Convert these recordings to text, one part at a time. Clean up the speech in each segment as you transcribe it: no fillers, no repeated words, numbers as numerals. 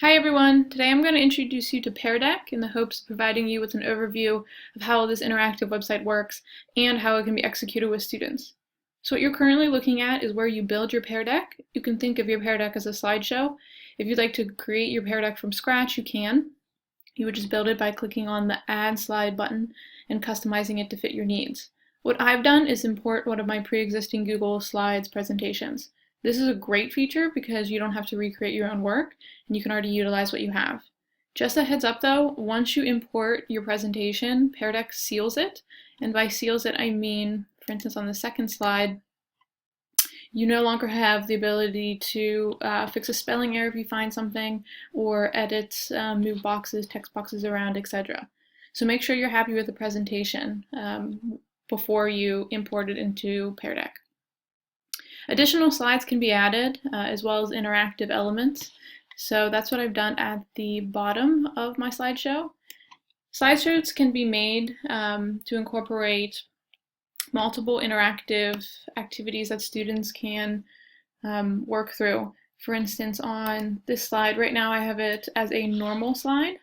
Hi everyone! Today I'm going to introduce you to Pear Deck in the hopes of providing you with an overview of how this interactive website works and how it can be executed with students. So what you're currently looking at is where you build your Pear Deck. You can think of your Pear Deck as a slideshow. If you'd like to create your Pear Deck from scratch, you can. You would just build it by clicking on the Add Slide button and customizing it to fit your needs. What I've done is import one of my pre-existing Google Slides presentations. This is a great feature because you don't have to recreate your own work and you can already utilize what you have. Just a heads up though, once you import your presentation, Pear Deck seals it. And by seals it, I mean, for instance, on the second slide, you no longer have the ability to fix a spelling error if you find something, or edit, move boxes, text boxes around, etc. So make sure you're happy with the presentation before you import it into Pear Deck. Additional slides can be added, as well as interactive elements. So that's what I've done at the bottom of my slideshow. Slideshows can be made to incorporate multiple interactive activities that students can work through. For instance, on this slide, right now I have it as a normal slide,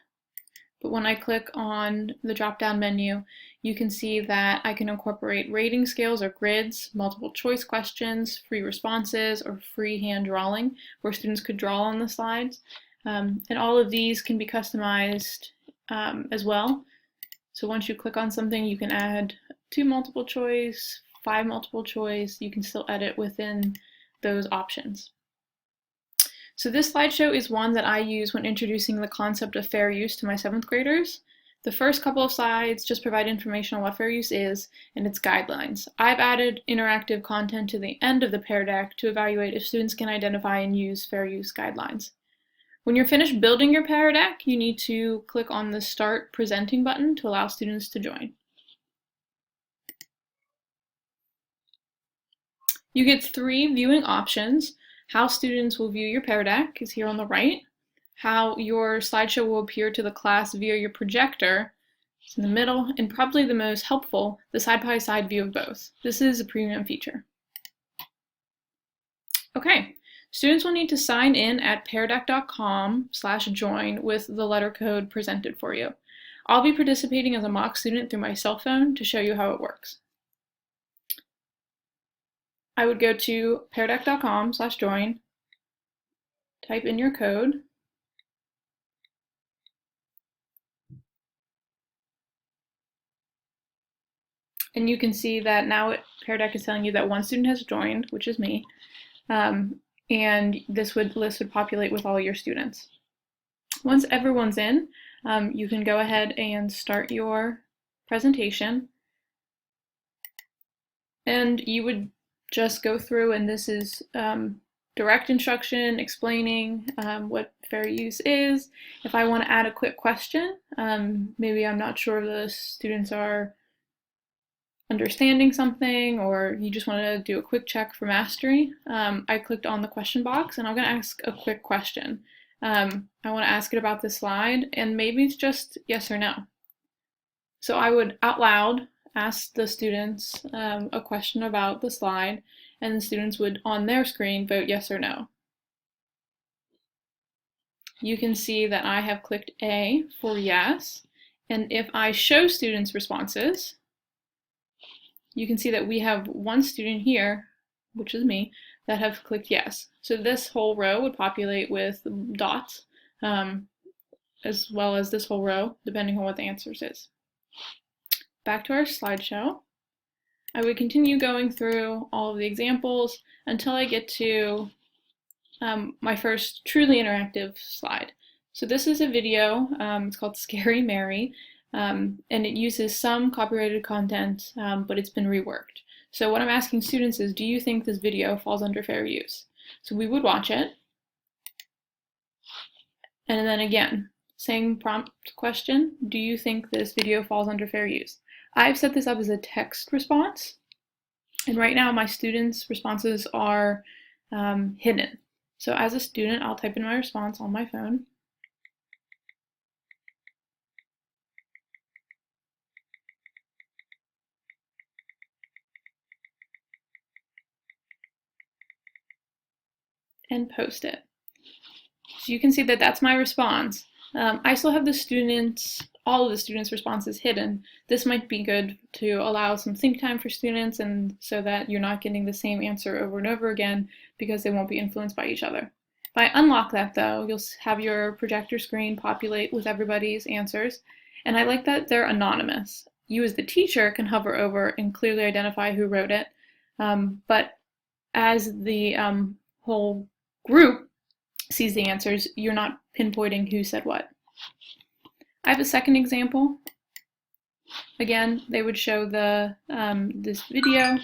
but when I click on the drop-down menu, you can see that I can incorporate rating scales or grids, multiple choice questions, free responses, or freehand drawing, where students could draw on the slides. And all of these can be customized as well. So once you click on something, you can add 2 multiple choice, 5 multiple choice. You can still edit within those options. So this slideshow is one that I use when introducing the concept of fair use to my 7th graders. The first couple of slides just provide information on what fair use is and its guidelines. I've added interactive content to the end of the Pear Deck to evaluate if students can identify and use fair use guidelines. When you're finished building your Pear Deck, you need to click on the Start Presenting button to allow students to join. You get 3 viewing options. How students will view your Pear Deck is here on the right. How your slideshow will appear to the class via your projector is in the middle, and probably the most helpful, the side-by-side view of both. This is a premium feature. Okay, students will need to sign in at peardeck.com/join with the letter code presented for you. I'll be participating as a mock student through my cell phone to show you how it works. I would go to peardeck.com/join, type in your code, and you can see that now Pear Deck is telling you that one student has joined, which is me, and this list would populate with all your students. Once everyone's in, you can go ahead and start your presentation, and you would just go through, and this is direct instruction explaining what fair use is. If I want to add a quick question, maybe I'm not sure if the students are understanding something, or you just want to do a quick check for mastery, I clicked on the question box and I'm going to ask a quick question. I want to ask it about this slide, and maybe it's just yes or no. So I would out loud ask the students a question about the slide, and the students would on their screen vote yes or no. You can see that I have clicked A for yes, and if I show students responses, you can see that we have one student here, which is me, that have clicked yes. So this whole row would populate with dots, as well as this whole row, depending on what the answers is. Back to our slideshow. I would continue going through all of the examples until I get to my first truly interactive slide. So this is a video, it's called Scary Mary, and it uses some copyrighted content, but it's been reworked. So what I'm asking students is, do you think this video falls under fair use? So we would watch it, and then again, same prompt question, do you think this video falls under fair use? I've set this up as a text response, and right now my students' responses are hidden. So as a student, I'll type in my response on my phone. And post it. So you can see that that's my response. I still have all of the students' responses hidden. This might be good to allow some think time for students and so that you're not getting the same answer over and over again because they won't be influenced by each other. If I unlock that though, you'll have your projector screen populate with everybody's answers. And I like that they're anonymous. You as the teacher can hover over and clearly identify who wrote it. But as the whole group sees the answers, you're not pinpointing who said what. I have a second example. Again, they would show this video,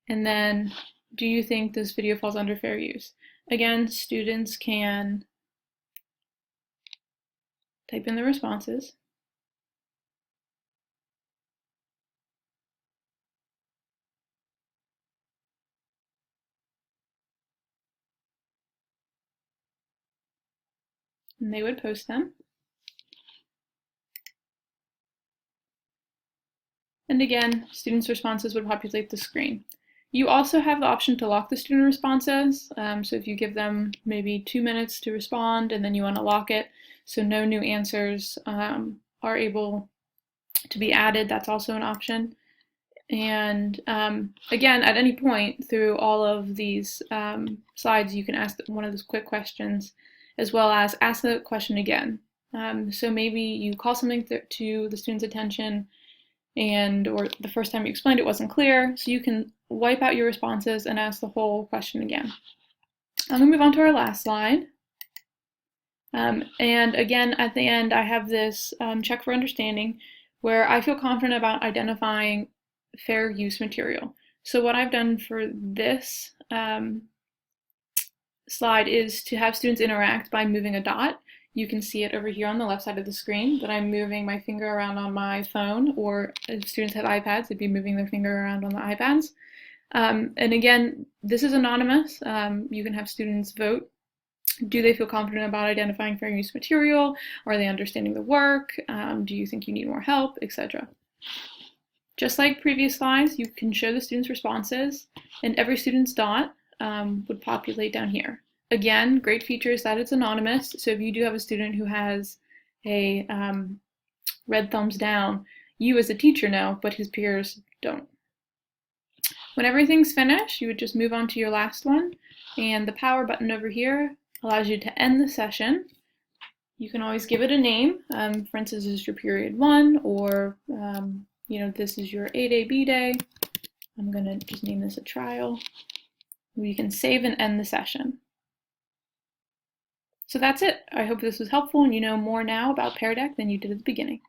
and then, do you think this video falls under fair use? Again, students can type in the responses. And they would post them. And again, students' responses would populate the screen. You also have the option to lock the student responses. So if you give them maybe 2 minutes to respond and then you want to lock it so no new answers are able to be added, that's also an option. And again, at any point through all of these slides, you can ask one of those quick questions as well as ask the question again. So maybe you call something to the student's attention or the first time you explained it wasn't clear, so you can wipe out your responses and ask the whole question again. I'm going to move on to our last slide. And again, at the end, I have this check for understanding where I feel confident about identifying fair use material. So what I've done for this slide is to have students interact by moving a dot. You can see it over here on the left side of the screen, that I'm moving my finger around on my phone, or if students have iPads, they'd be moving their finger around on the iPads. And again, this is anonymous. You can have students vote. Do they feel confident about identifying fair use material? Are they understanding the work? Do you think you need more help, etc.? Just like previous slides, you can show the students' responses, and every student's dot would populate down here. Again, great feature is that it's anonymous, so if you do have a student who has a red thumbs down, you as a teacher know, but his peers don't. When everything's finished, you would just move on to your last one, and the power button over here allows you to end the session. You can always give it a name. For instance, this is your period 1, or this is your A day, B day. I'm going to just name this a trial. You can save and end the session. So that's it. I hope this was helpful and you know more now about Pear Deck than you did at the beginning.